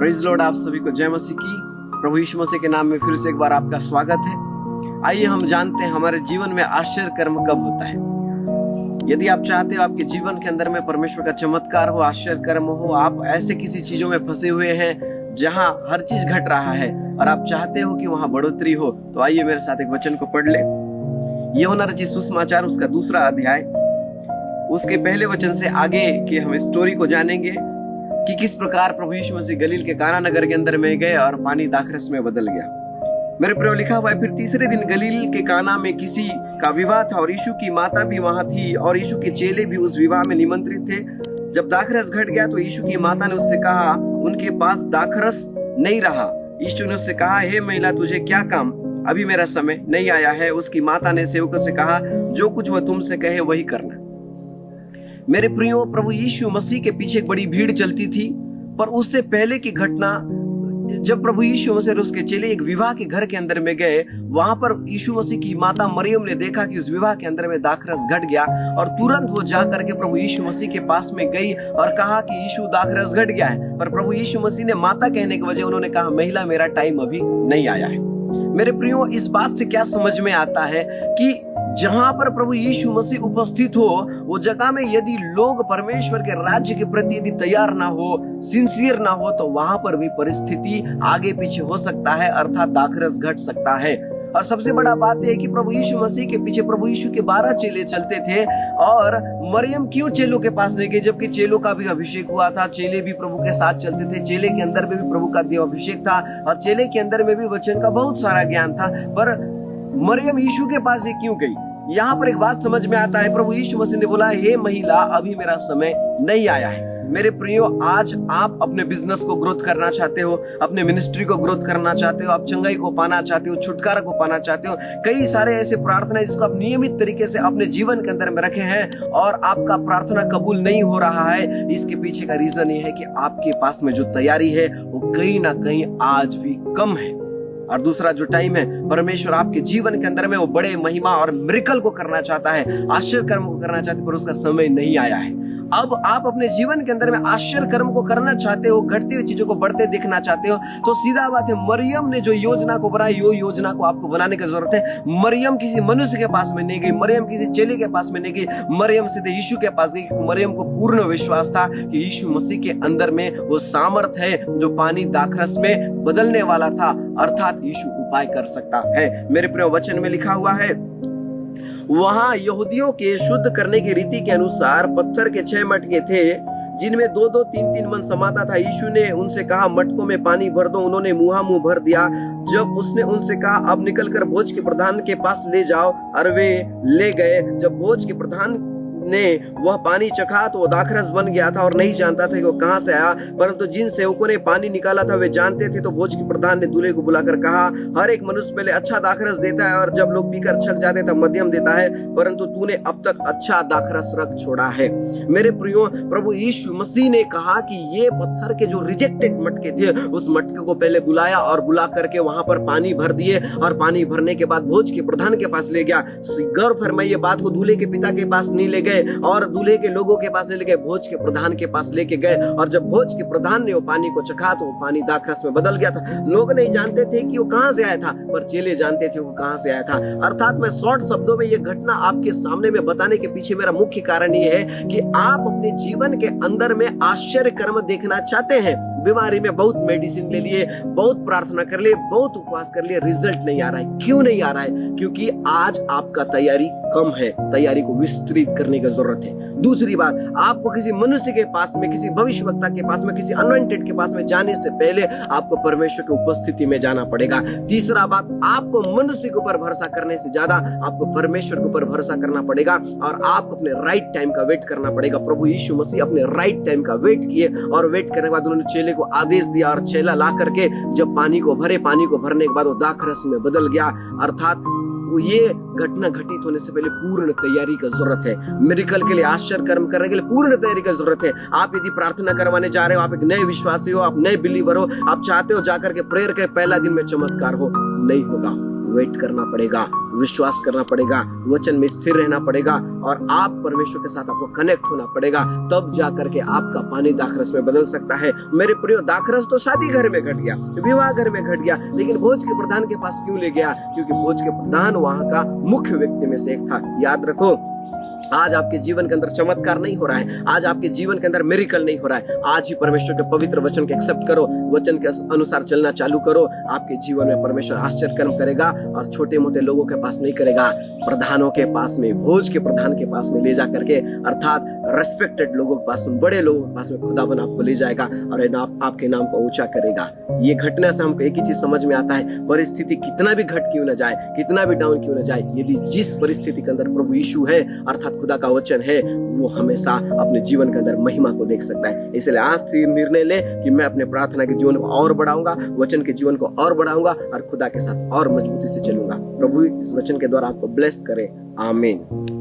Praise Lord, आप सभी को जय मसीह की। प्रभु यीशु मसीह के नाम में फिर से एक बार आपका स्वागत है। आइए हम जानते हैं हमारे जीवन में आश्चर्य कर्म कब होता है। यदि आप चाहते हो आपके जीवन के अंदर में परमेश्वर का चमत्कार हो, आश्चर्य कर्म हो, आप ऐसे किसी चीजों में फंसे हुए हैं जहां हर चीज घट रहा है और आप चाहते हो कि वहां बढ़ोतरी हो, तो आइए मेरे साथ एक वचन को पढ़ ले। यूहन्ना रचित सुसमाचार उसका 2 अध्याय उसके पहले वचन से आगे के हम स्टोरी को जानेंगे कि किस प्रकार प्रभु यीशु मसीह गलील के काना नगर के अंदर में गए और पानी दाखरस में बदल गया। मेरे प्रियो, लिखा हुआ है, फिर तीसरे दिन गलील के काना में किसी का विवाह था और यीशु की माता भी वहां थी और यीशु के चेले भी उस विवाह में निमंत्रित थे। जब दाखरस घट गया तो यीशु की माता ने उससे कहा, उनके पास दाखरस नहीं रहा। यीशु ने उससे कहा, हे महिला, तुझे क्या काम, अभी मेरा समय नहीं आया है। उसकी माता ने सेवकों से कहा, जो कुछ वह तुमसे कहे वही करना। मेरे प्रियो, प्रभु यीशु मसीह के पीछे एक बड़ी भीड़ चलती थी, पर उससे पहले की घटना, जब प्रभु यीशु मसीह और उसके चेले एक विवाह के घर के अंदर में गए, वहां पर यीशु मसीह की माता मरियम ने देखा कि उस विवाह के अंदर में दाखरस घट गया और तुरंत वो जा करके प्रभु यीशु मसीह के पास में गई और कहा कि यीशु, दाखरस घट गया है। पर प्रभु यीशु मसीह ने माता कहने की वजह उन्होंने कहा, महिला, मेरा टाइम अभी नहीं आया है। मेरे प्रियो, इस बात से क्या समझ में आता है कि जहां पर प्रभु यीशु मसीह उपस्थित हो, वो जगह में यदि लोग परमेश्वर के राज्य के प्रति यदि तैयार ना हो, सिंसियर ना हो, तो वहां पर भी परिस्थिति आगे पीछे हो सकता है, अर्थात दाखरस घट सकता है। और सबसे बड़ा बात यह है कि प्रभु यीशु मसीह के पीछे प्रभु यीशु के 12 चेले चलते थे और मरियम क्यों चेलों के पास नहीं गई, जबकि चेलों का भी अभिषेक हुआ था, चेले भी प्रभु के साथ चलते थे, चेले के अंदर में भी प्रभु का देव अभिषेक था और चेले के अंदर में भी वचन का बहुत सारा ज्ञान था, पर मरियम यीशु के पास ये क्यों गई? यहाँ पर एक बात समझ में आता है, प्रभु यीशु मसीह ने बोला, हे महिला, अभी मेरा समय नहीं आया है। मेरे प्रियो, आज आप अपने बिजनेस को ग्रोथ करना चाहते हो, अपने मिनिस्ट्री को ग्रोथ करना चाहते हो, आप चंगाई को पाना चाहते हो, छुटकारा को पाना चाहते हो, कई सारे ऐसे प्रार्थना जिसको आप नियमित तरीके से अपने जीवन के अंदर में रखे हैं और आपका प्रार्थना कबूल नहीं हो रहा है। इसके पीछे का रीजन ये है कि आपके पास में जो तैयारी है वो कहीं ना कहीं आज भी कम है। और दूसरा जो टाइम है, परमेश्वर आपके जीवन के अंदर में वो बड़े महिमा और मिरेकल को करना चाहता है, आश्चर्य कर्म को करना चाहते, पर उसका समय नहीं आया है। अब आप अपने जीवन के अंदर में आश्चर्य कर्म को करना चाहते हो, घटती हुई चीजों को बढ़ते देखना चाहते हो, तो सीधा बात है, मरियम ने जो योजना को बनाई, वो योजना को आपको बनाने की जरूरत है। मरियम किसी मनुष्य के पास में नहीं गई, मरियम किसी चेले के पास में नहीं गई, मरियम सीधे यीशु के पास गई, क्योंकि मरियम को पूर्ण विश्वास था कि यीशु मसीह के अंदर में वो सामर्थ है जो पानी दाखरस में बदलने वाला था, अर्थात यीशु उपाय कर सकता है। मेरे प्रिय, वचन में लिखा हुआ है, वहां यहूदियों के शुद्ध करने की रीति के अनुसार पत्थर के 6 मटके थे, जिनमें 2-2, 3-3 मन समाता था। यीशु ने उनसे कहा, मटकों में पानी भर दो। उन्होंने मुंह भर दिया। जब उसने उनसे कहा, अब निकलकर भोज के प्रधान के पास ले जाओ, और वे ले गए। जब भोज के प्रधान ने वह पानी चखा तो वह दाखरस बन गया था और नहीं जानता था कि वो कहां से आया, परंतु जिन सेवकों ने पानी निकाला था वे जानते थे। तो भोज के प्रधान ने दूल्हे को बुलाकर कहा, हर एक मनुष्य पहले अच्छा दाखरस देता है और जब लोग पीकर छक जाते तब मध्यम देता है, परंतु तूने अब तक अच्छा दाखरस रख छोड़ा है। मेरे प्रियो, प्रभु यीशु मसीह ने कहा कि ये पत्थर के जो रिजेक्टेड मटके थे, उस मटके को पहले बुलाया और बुला करके वहां पर पानी भर दिए और पानी भरने के बाद भोज के प्रधान के पास ले गया। गौर फरमाइए बात को, दूल्हे के पिता के पास नहीं ले गए और दूल्हे के लोगों के पास नहीं ले गए, भोज के प्रधान के पास लेके गए। और जब भोज के प्रधान ने वो पानी को चखा तो वो पानी दाखरस में बदल गया था। लोग नहीं जानते थे कि वो कहां से आया था, पर चेले जानते थे वो कहां से आया था। अर्थात मैं शॉर्ट शब्दों में ये घटना आपके सामने में बताने के पीछे मेरा मुख्य कारण ये है कि आप अपने जीवन के अंदर में आश्चर्य कर्म देखना चाहते हैं। बीमारी में बहुत मेडिसिन ले लिए, बहुत प्रार्थना कर लिए, बहुत उपवास कर लिए, रिजल्ट नहीं आ रहा है। क्यों नहीं आ रहा है? क्योंकि आज आपका तैयारी कम है, तैयारी को विस्तृत करने की जरूरत है। दूसरी बात, आपको किसी मनुष्य के पास में, किसी भविष्यवक्ता के पास में, किसी अनॉइंटेड के पास में जाने से पहले आपको परमेश्वर की उपस्थिति में जाना पड़ेगा। तीसरा बात, आपको मनुष्य के ऊपर भरोसा करने से ज्यादा आपको परमेश्वर के ऊपर भरोसा करना पड़ेगा और आपको अपने राइट टाइम का वेट करना पड़ेगा। प्रभु यीशु मसीह अपने राइट टाइम का वेट किए और वेट करने के बाद उन्होंने चेले को आदेश दिया और चेला ला करके जब पानी को भरे, पानी को भरने के बाद वो दाखरस में बदल गया। अर्थात ये घटना घटित होने से पहले पूर्ण तैयारी का जरूरत है। मिरेकल के लिए, आश्चर्य कर्म करने के लिए पूर्ण तैयारी का जरूरत है। आप यदि प्रार्थना करवाने जा रहे हो, आप एक नए विश्वासी हो, आप नए बिलीवर हो, आप चाहते हो जाकर के प्रेयर के पहला दिन में चमत्कार हो, नहीं होगा। वेट करना पड़ेगा, विश्वास करना पड़ेगा, वचन में स्थिर रहना पड़ेगा और आप परमेश्वर के साथ आपको कनेक्ट होना पड़ेगा। तब जा करके आपका पानी दाखरस में बदल सकता है। मेरे प्रियो, दाखरस तो शादी घर में घट गया, विवाह घर में घट गया, लेकिन भोज के प्रधान के पास क्यों ले गया? क्योंकि भोज के प्रधान वहां का मुख्य व्यक्ति में से एक था। याद रखो, आज आपके जीवन के अंदर चमत्कार नहीं हो रहा है, आज आपके जीवन के अंदर मिरेकल नहीं हो रहा है, आज ही परमेश्वर के पवित्र वचन को एक्सेप्ट करो, वचन के अनुसार चलना चालू करो। आपके जीवन में परमेश्वर आश्चर्य कर्म करेगा और छोटे मोटे लोगों के पास नहीं करेगा, प्रधानों के पास में, भोज के प्रधान के पास में ले जा करके, अर्थात रेस्पेक्टेड लोगों के पास में, बड़े लोगों के पास में खुदावन आपको ले जाएगा और आपके नाम को ऊंचा करेगा। ये घटना से हमको एक ही चीज समझ में आता है, परिस्थिति कितना भी घट क्यों न जाए, कितना भी डाउन क्यों न जाए, यदि जिस परिस्थिति के अंदर प्रभु यीशु है, अर्थात खुदा का वचन है, वो हमेशा अपने जीवन के अंदर महिमा को देख सकता है। इसलिए आज से निर्णय ले कि मैं अपने प्रार्थना के जीवन को और बढ़ाऊंगा, वचन के जीवन को और बढ़ाऊंगा और खुदा के साथ और मजबूती से चलूंगा। प्रभु इस वचन के द्वारा आपको ब्लेस करे। आमीन।